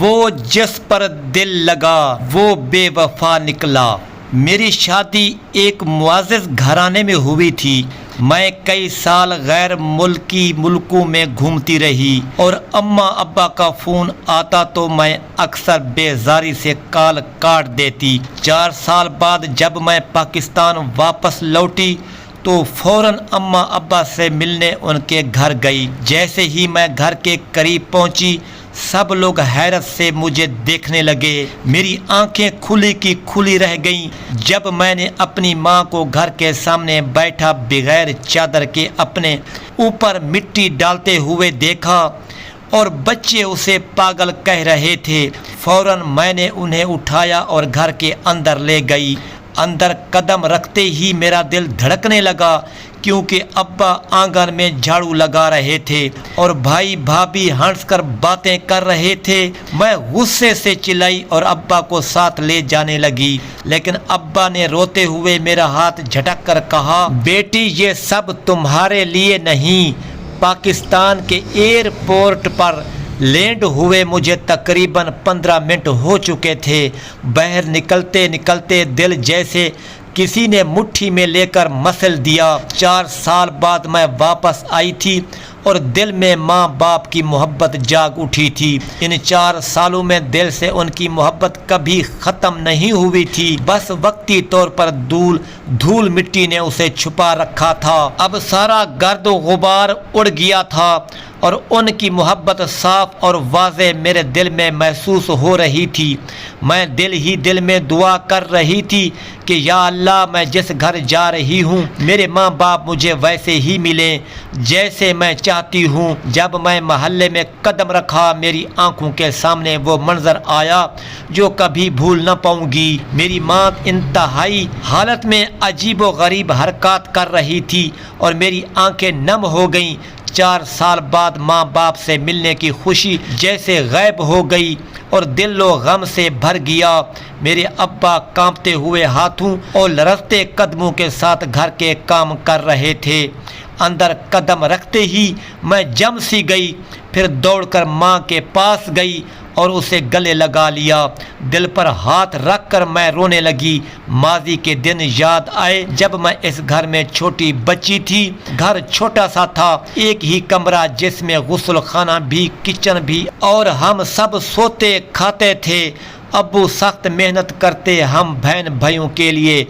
وہ جس پر دل لگا وہ بے وفا نکلا۔ میری شادی ایک معزز گھرانے میں ہوئی تھی۔ میں کئی سال غیر ملکوں میں گھومتی رہی اور اماں ابا کا فون آتا تو میں اکثر بیزاری سے کال کاٹ دیتی۔ 4 سال بعد جب میں پاکستان واپس لوٹی تو فوراً اماں ابا سے ملنے ان کے گھر گئی۔ جیسے ہی میں گھر کے قریب پہنچی سب لوگ حیرت سے مجھے دیکھنے لگے۔ میری آنکھیں کھلی کی کھلی رہ گئیں جب میں نے اپنی ماں کو گھر کے سامنے بیٹھا بغیر چادر کے اپنے اوپر مٹی ڈالتے ہوئے دیکھا اور بچے اسے پاگل کہہ رہے تھے۔ فوراً میں نے انہیں اٹھایا اور گھر کے اندر لے گئی۔ اندر قدم رکھتے ہی میرا دل دھڑکنے لگا کیونکہ ابا آنگن میں جھاڑو لگا رہے تھے اور بھائی بھابھی ہنس کر باتیں کر رہے تھے۔ میں غصے سے چلائی اور ابا کو ساتھ لے جانے لگی، لیکن ابا نے روتے ہوئے میرا ہاتھ جھٹک کر کہا، بیٹی یہ سب تمہارے لیے نہیں۔ پاکستان کے ایئرپورٹ پر لینڈ ہوئے مجھے تقریباً 15 منٹ ہو چکے تھے۔ باہر نکلتے نکلتے دل جیسے کسی نے مٹھی میں لے کر مسل دیا۔ 4 سال بعد میں واپس آئی تھی اور دل میں ماں باپ کی محبت جاگ اٹھی تھی۔ ان 4 سالوں میں دل سے ان کی محبت کبھی ختم نہیں ہوئی تھی، بس وقتی طور پر دھول مٹی نے اسے چھپا رکھا تھا۔ اب سارا گرد و غبار اڑ گیا تھا اور ان کی محبت صاف اور واضح میرے دل میں محسوس ہو رہی تھی۔ میں دل میں دعا کر رہی تھی کہ یا اللہ، میں جس گھر جا رہی ہوں میرے ماں باپ مجھے ویسے ہی ملیں جیسے میں چاہتی ہوں۔ جب میں محلے میں قدم رکھا میری آنکھوں کے سامنے وہ منظر آیا جو کبھی بھول نہ پاؤں گی۔ میری ماں انتہائی حالت میں عجیب و غریب حرکات کر رہی تھی اور میری آنکھیں نم ہو گئیں۔ 4 سال بعد ماں باپ سے ملنے کی خوشی جیسے غائب ہو گئی اور دل و غم سے بھر گیا۔ میرے ابا کانپتے ہوئے ہاتھوں اور لرزتے قدموں کے ساتھ گھر کے کام کر رہے تھے۔ اندر قدم رکھتے ہی میں جم سی گئی، پھر دوڑ کر ماں کے پاس گئی اور اسے گلے لگا لیا۔ دل پر ہاتھ رکھ کر میں رونے لگی۔ ماضی کے دن یاد آئے جب میں اس گھر میں چھوٹی بچی تھی۔ گھر چھوٹا سا تھا، ایک ہی کمرہ جس میں غسل خانہ بھی کچن بھی اور ہم سب سوتے کھاتے تھے۔ ابو سخت محنت کرتے، ہم بہن بھائیوں کے لیے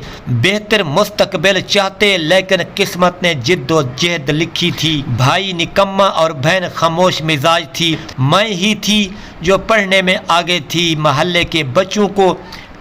بہتر مستقبل چاہتے، لیکن قسمت نے جد و جہد لکھی تھی۔ بھائی نکما اور بہن خاموش مزاج تھی۔ میں ہی تھی جو پڑھنے میں آگے تھی۔ محلے کے بچوں کو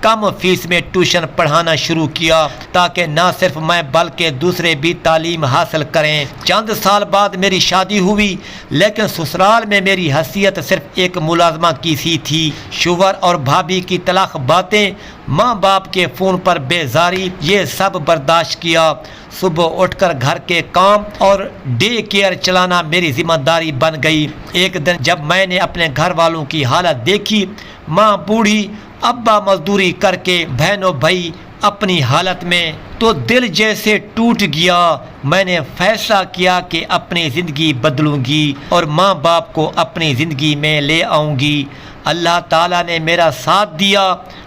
کم فیس میں ٹیوشن پڑھانا شروع کیا تاکہ نہ صرف میں بلکہ دوسرے بھی تعلیم حاصل کریں۔ چند سال بعد میری شادی ہوئی، لیکن سسرال میں میری حیثیت صرف ایک ملازمہ کی سی تھی۔ شوہر اور بھابھی کی تلخ باتیں، ماں باپ کے فون پر بیزاری، یہ سب برداشت کیا۔ صبح اٹھ کر گھر کے کام اور ڈے کیئر چلانا میری ذمہ داری بن گئی۔ ایک دن جب میں نے اپنے گھر والوں کی حالت دیکھی، ماں بوڑھی، ابا مزدوری کر کے، بہنوں بھائی اپنی حالت میں، تو دل جیسے ٹوٹ گیا۔ میں نے فیصلہ کیا کہ اپنی زندگی بدلوں گی اور ماں باپ کو اپنی زندگی میں لے آؤں گی۔ اللہ تعالیٰ نے میرا ساتھ دیا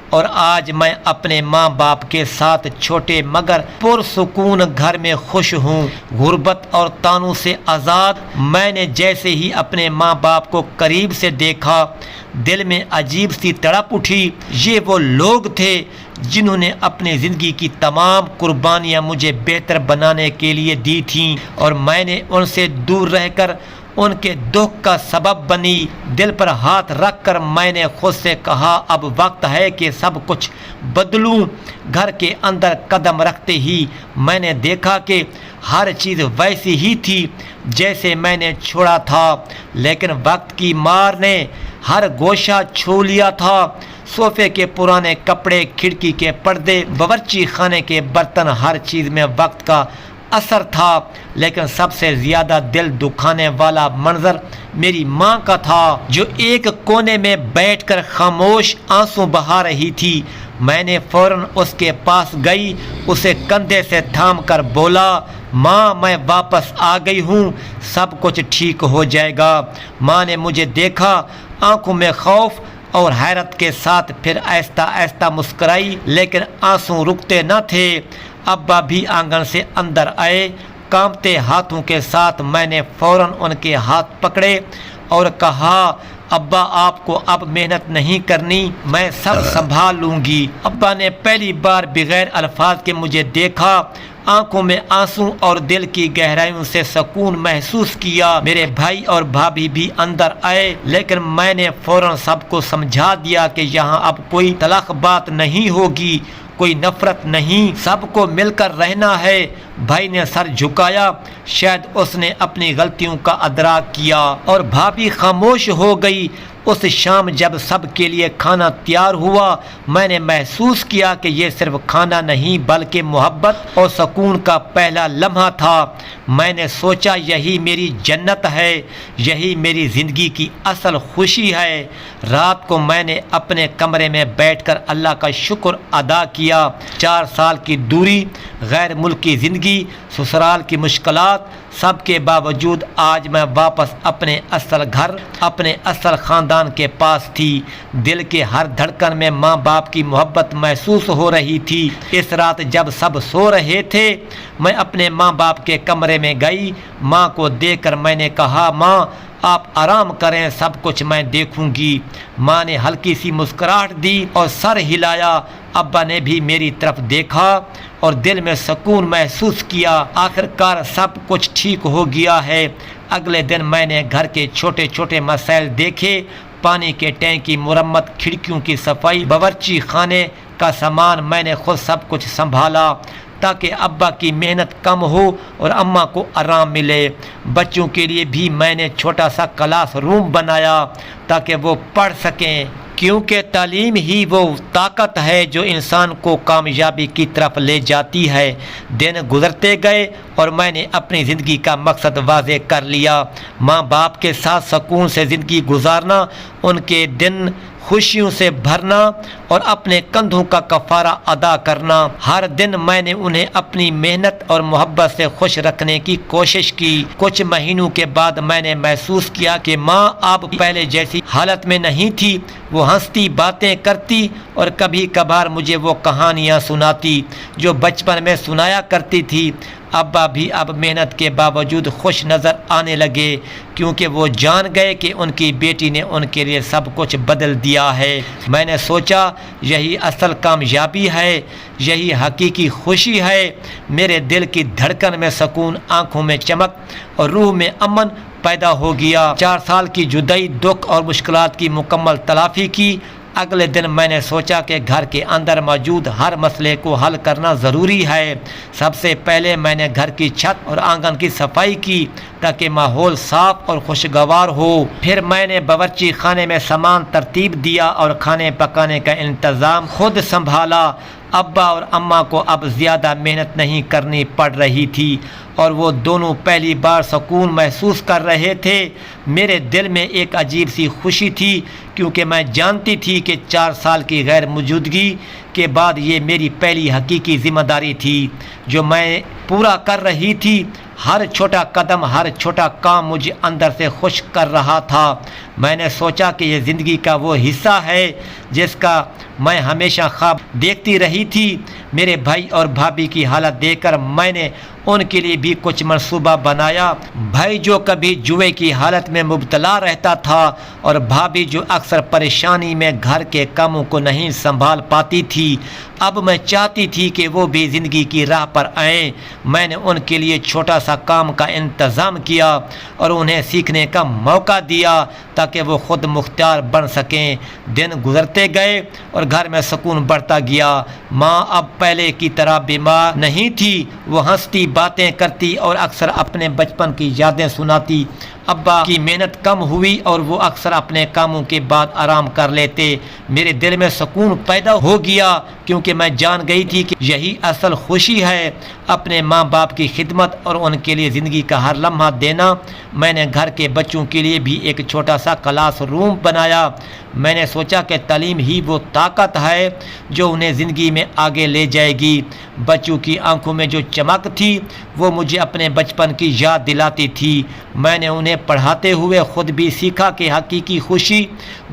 اور آج میں اپنے ماں باپ کے ساتھ چھوٹے مگر پرسکون گھر میں خوش ہوں، غربت اور تانوں سے آزاد۔ میں نے جیسے ہی اپنے ماں باپ کو قریب سے دیکھا دل میں عجیب سی تڑپ اٹھی۔ یہ وہ لوگ تھے جنہوں نے اپنی زندگی کی تمام قربانیاں مجھے بہتر بنانے کے لیے دی تھیں اور میں نے ان سے دور رہ کر ان کے دکھ کا سبب بنی۔ دل پر ہاتھ رکھ کر میں نے خود سے کہا، اب وقت ہے کہ سب کچھ بدلوں۔ گھر کے اندر قدم رکھتے ہی میں نے دیکھا کہ ہر چیز ویسی ہی تھی جیسے میں نے چھوڑا تھا، لیکن وقت کی مار نے ہر گوشہ چھو لیا تھا۔ صوفے کے پرانے کپڑے، کھڑکی کے پردے، باورچی خانے کے برتن، ہر چیز میں وقت کا اثر تھا، لیکن سب سے زیادہ دل دکھانے والا منظر میری ماں کا تھا جو ایک کونے میں بیٹھ کر خاموش آنسو بہا رہی تھی۔ میں نے فوراً اس کے پاس گئی، اسے کندھے سے تھام کر بولا، ماں میں واپس آ گئی ہوں، سب کچھ ٹھیک ہو جائے گا۔ ماں نے مجھے دیکھا، آنکھوں میں خوف، اور حیرت کے ساتھ پھر آہستہ آہستہ مسکرائی، لیکن آنسو رکتے نہ تھے۔ ابا بھی آنگن سے اندر آئے۔ کانپتے ہاتھوں کے ساتھ میں نے فوراً ان کے ہاتھ پکڑے اور کہا، ابا آپ کو اب محنت نہیں کرنی، میں سب سنبھال لوں گی۔ ابا نے پہلی بار بغیر الفاظ کے مجھے دیکھا، آنکھوں میں آنسو اور دل کی گہرائیوں سے سکون محسوس کیا۔ میرے بھائی اور بھابھی بھی اندر آئے، لیکن میں نے فوراً سب کو سمجھا دیا کہ یہاں اب کوئی تلخ بات نہیں ہوگی، کوئی نفرت نہیں، سب کو مل کر رہنا ہے۔ بھائی نے سر جھکایا، شاید اس نے اپنی غلطیوں کا ادراک کیا، اور بھابھی خاموش ہو گئی۔ اس شام جب سب کے لیے کھانا تیار ہوا، میں نے محسوس کیا کہ یہ صرف کھانا نہیں بلکہ محبت اور سکون کا پہلا لمحہ تھا۔ میں نے سوچا یہی میری جنت ہے، یہی میری زندگی کی اصل خوشی ہے۔ رات کو میں نے اپنے کمرے میں بیٹھ کر اللہ کا شکر ادا کیا۔ 4 سال کی دوری، غیر ملکی زندگی، سسرال کی مشکلات، سب کے باوجود آج میں واپس اپنے اصل گھر، اپنے اصل خاندان کے پاس تھی۔ دل کے ہر دھڑکن میں ماں باپ کی محبت محسوس ہو رہی تھی۔ اس رات جب سب سو رہے تھے، میں اپنے ماں باپ کے کمرے میں گئی۔ ماں کو دیکھ کر میں نے کہا، ماں آپ آرام کریں، سب کچھ میں دیکھوں گی۔ ماں نے ہلکی سی مسکراہٹ دی اور سر ہلایا۔ ابا نے بھی میری طرف دیکھا اور دل میں سکون محسوس کیا۔ آخرکار سب کچھ ٹھیک ہو گیا ہے۔ اگلے دن میں نے گھر کے چھوٹے چھوٹے مسائل دیکھے، پانی کے ٹینک کی مرمت، کھڑکیوں کی صفائی، باورچی خانے کا سامان، میں نے خود سب کچھ سنبھالا تاکہ ابا کی محنت کم ہو اور اماں کو آرام ملے۔ بچوں کے لیے بھی میں نے چھوٹا سا کلاس روم بنایا تاکہ وہ پڑھ سکیں، کیونکہ تعلیم ہی وہ طاقت ہے جو انسان کو کامیابی کی طرف لے جاتی ہے۔ دن گزرتے گئے اور میں نے اپنی زندگی کا مقصد واضح کر لیا، ماں باپ کے ساتھ سکون سے زندگی گزارنا، ان کے دن خوشیوں سے بھرنا اور اپنے کندھوں کا کفارہ ادا کرنا۔ ہر دن میں نے انہیں اپنی محنت اور محبت سے خوش رکھنے کی کوشش کی۔ کچھ مہینوں کے بعد میں نے محسوس کیا کہ ماں اب پہلے جیسی حالت میں نہیں تھی۔ وہ ہنستی، باتیں کرتی اور کبھی کبھار مجھے وہ کہانیاں سناتی جو بچپن میں سنایا کرتی تھی۔ ابا بھی اب محنت کے باوجود خوش نظر آنے لگے، کیونکہ وہ جان گئے کہ ان کی بیٹی نے ان کے لیے سب کچھ بدل دیا ہے۔ میں نے سوچا یہی اصل کامیابی ہے، یہی حقیقی خوشی ہے۔ میرے دل کی دھڑکن میں سکون، آنکھوں میں چمک اور روح میں امن پیدا ہو گیا۔ 4 سال کی جدائی، دکھ اور مشکلات کی مکمل تلافی کی۔ اگلے دن میں نے سوچا کہ گھر کے اندر موجود ہر مسئلے کو حل کرنا ضروری ہے۔ سب سے پہلے میں نے گھر کی چھت اور آنگن کی صفائی کی تاکہ ماحول صاف اور خوشگوار ہو۔ پھر میں نے باورچی خانے میں سامان ترتیب دیا اور کھانے پکانے کا انتظام خود سنبھالا۔ ابا اور اماں کو اب زیادہ محنت نہیں کرنی پڑ رہی تھی اور وہ دونوں پہلی بار سکون محسوس کر رہے تھے۔ میرے دل میں ایک عجیب سی خوشی تھی، کیونکہ میں جانتی تھی کہ 4 سال کی غیر موجودگی کے بعد یہ میری پہلی حقیقی ذمہ داری تھی جو میں پورا کر رہی تھی۔ ہر چھوٹا قدم، ہر چھوٹا کام مجھے اندر سے خوش کر رہا تھا۔ میں نے سوچا کہ یہ زندگی کا وہ حصہ ہے جس کا میں ہمیشہ خواب دیکھتی رہی تھی۔ میرے بھائی اور بھابھی کی حالت دیکھ کر میں نے ان کے لیے بھی کچھ منصوبہ بنایا۔ بھائی جو کبھی جوئے کی حالت میں مبتلا رہتا تھا اور بھابھی جو اکثر پریشانی میں گھر کے کاموں کو نہیں سنبھال پاتی تھی، اب میں چاہتی تھی کہ وہ بھی زندگی کی راہ پر آئیں۔ میں نے ان کے لیے چھوٹا سا کام کا انتظام کیا اور انہیں سیکھنے کا موقع دیا تاکہ وہ خود مختار بن سکیں۔ دن گزرتے گئے اور گھر میں سکون بڑھتا گیا۔ ماں اب پہلے کی طرح بیمار نہیں تھی، وہ ہنستی، باتیں کرتی اور اکثر اپنے بچپن کی یادیں سناتی۔ ابا کی محنت کم ہوئی اور وہ اکثر اپنے کاموں کے بعد آرام کر لیتے۔ میرے دل میں سکون پیدا ہو گیا، کیونکہ میں جان گئی تھی کہ یہی اصل خوشی ہے، اپنے ماں باپ کی خدمت اور ان کے لیے زندگی کا ہر لمحہ دینا۔ میں نے گھر کے بچوں کے لیے بھی ایک چھوٹا سا کلاس روم بنایا۔ میں نے سوچا کہ تعلیم ہی وہ طاقت ہے جو انہیں زندگی میں آگے لے جائے گی۔ بچوں کی آنکھوں میں جو چمک تھی وہ مجھے اپنے بچپن کی یاد دلاتی تھی۔ میں نے انہیں انہیں پڑھاتے ہوئے خود بھی سیکھا کہ حقیقی خوشی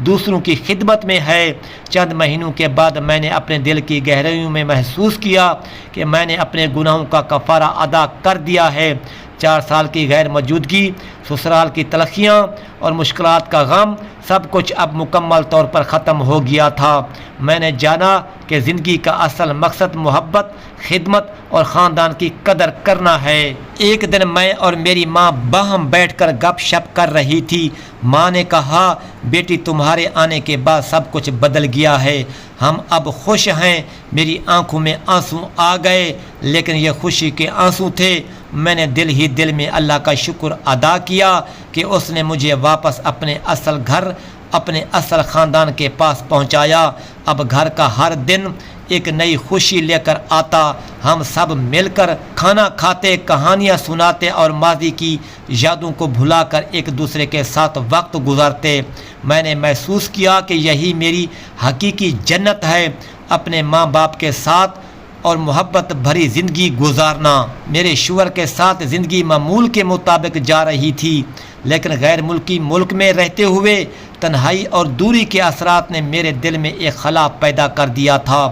دوسروں کی خدمت میں ہے۔ چند مہینوں کے بعد میں نے اپنے دل کی گہرائیوں میں محسوس کیا کہ میں نے اپنے گناہوں کا کفارہ ادا کر دیا ہے۔ 4 سال کی غیر موجودگی، سسرال کی تلخیاں اور مشکلات کا غم، سب کچھ اب مکمل طور پر ختم ہو گیا تھا۔ میں نے جانا کہ زندگی کا اصل مقصد محبت، خدمت اور خاندان کی قدر کرنا ہے۔ ایک دن میں اور میری ماں باہم بیٹھ کر گپ شپ کر رہی تھی۔ ماں نے کہا، بیٹی تمہارے آنے کے بعد سب کچھ بدل گیا ہے، ہم اب خوش ہیں۔ میری آنکھوں میں آنسو آ گئے، لیکن یہ خوشی کے آنسو تھے۔ میں نے دل ہی دل میں اللہ کا شکر ادا کیا کہ اس نے مجھے واپس اپنے اصل گھر، اپنے اصل خاندان کے پاس پہنچایا۔ اب گھر کا ہر دن ایک نئی خوشی لے کر آتا۔ ہم سب مل کر کھانا کھاتے، کہانیاں سناتے اور ماضی کی یادوں کو بھلا کر ایک دوسرے کے ساتھ وقت گزارتے۔ میں نے محسوس کیا کہ یہی میری حقیقی جنت ہے، اپنے ماں باپ کے ساتھ اور محبت بھری زندگی گزارنا۔ میرے شوہر کے ساتھ زندگی معمول کے مطابق جا رہی تھی، لیکن غیر ملکی ملک میں رہتے ہوئے تنہائی اور دوری کے اثرات نے میرے دل میں ایک خلا پیدا کر دیا تھا۔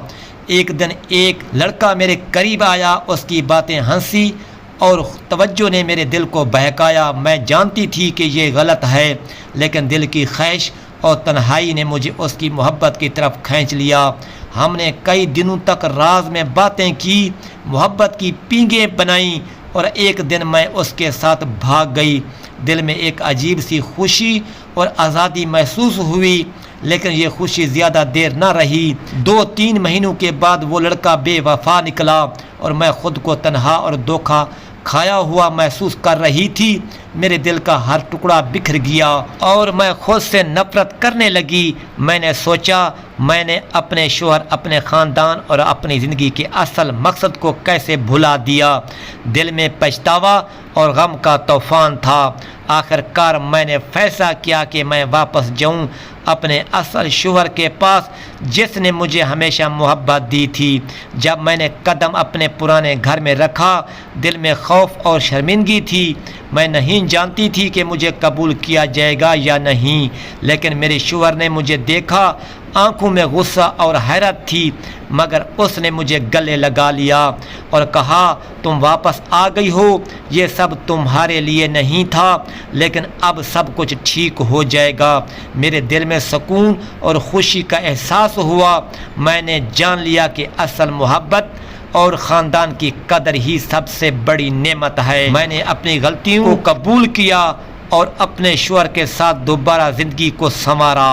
ایک دن ایک لڑکا میرے قریب آیا، اس کی باتیں ہنسی اور توجہ نے میرے دل کو بہکایا۔ میں جانتی تھی کہ یہ غلط ہے، لیکن دل کی خواہش اور تنہائی نے مجھے اس کی محبت کی طرف کھینچ لیا۔ ہم نے کئی دنوں تک راز میں باتیں کی، محبت کی پینگیں بنائیں، اور ایک دن میں اس کے ساتھ بھاگ گئی۔ دل میں ایک عجیب سی خوشی اور آزادی محسوس ہوئی، لیکن یہ خوشی زیادہ دیر نہ رہی۔ 2-3 مہینوں کے بعد وہ لڑکا بے وفا نکلا اور میں خود کو تنہا اور دھوکا کھایا ہوا محسوس کر رہی تھی۔ میرے دل کا ہر ٹکڑا بکھر گیا اور میں خود سے نفرت کرنے لگی۔ میں نے سوچا، میں نے اپنے شوہر، اپنے خاندان اور اپنی زندگی کے اصل مقصد کو کیسے بھلا دیا۔ دل میں پچھتاوا اور غم کا طوفان تھا۔ آخر کار میں نے فیصلہ کیا کہ میں واپس جاؤں اپنے اصل شوہر کے پاس، جس نے مجھے ہمیشہ محبت دی تھی۔ جب میں نے قدم اپنے پرانے گھر میں رکھا، دل میں خوف اور شرمندگی تھی۔ میں نہیں جانتی تھی کہ مجھے قبول کیا جائے گا یا نہیں، لیکن میرے شوہر نے مجھے دیکھا، آنکھوں میں غصہ اور حیرت تھی، مگر اس نے مجھے گلے لگا لیا اور کہا، تم واپس آ گئی ہو، یہ سب تمہارے لیے نہیں تھا، لیکن اب سب کچھ ٹھیک ہو جائے گا۔ میرے دل میں سکون اور خوشی کا احساس ہوا۔ میں نے جان لیا کہ اصل محبت اور خاندان کی قدر ہی سب سے بڑی نعمت ہے۔ میں نے اپنی غلطیوں کو قبول کیا اور اپنے شوہر کے ساتھ دوبارہ زندگی کو سنوارا۔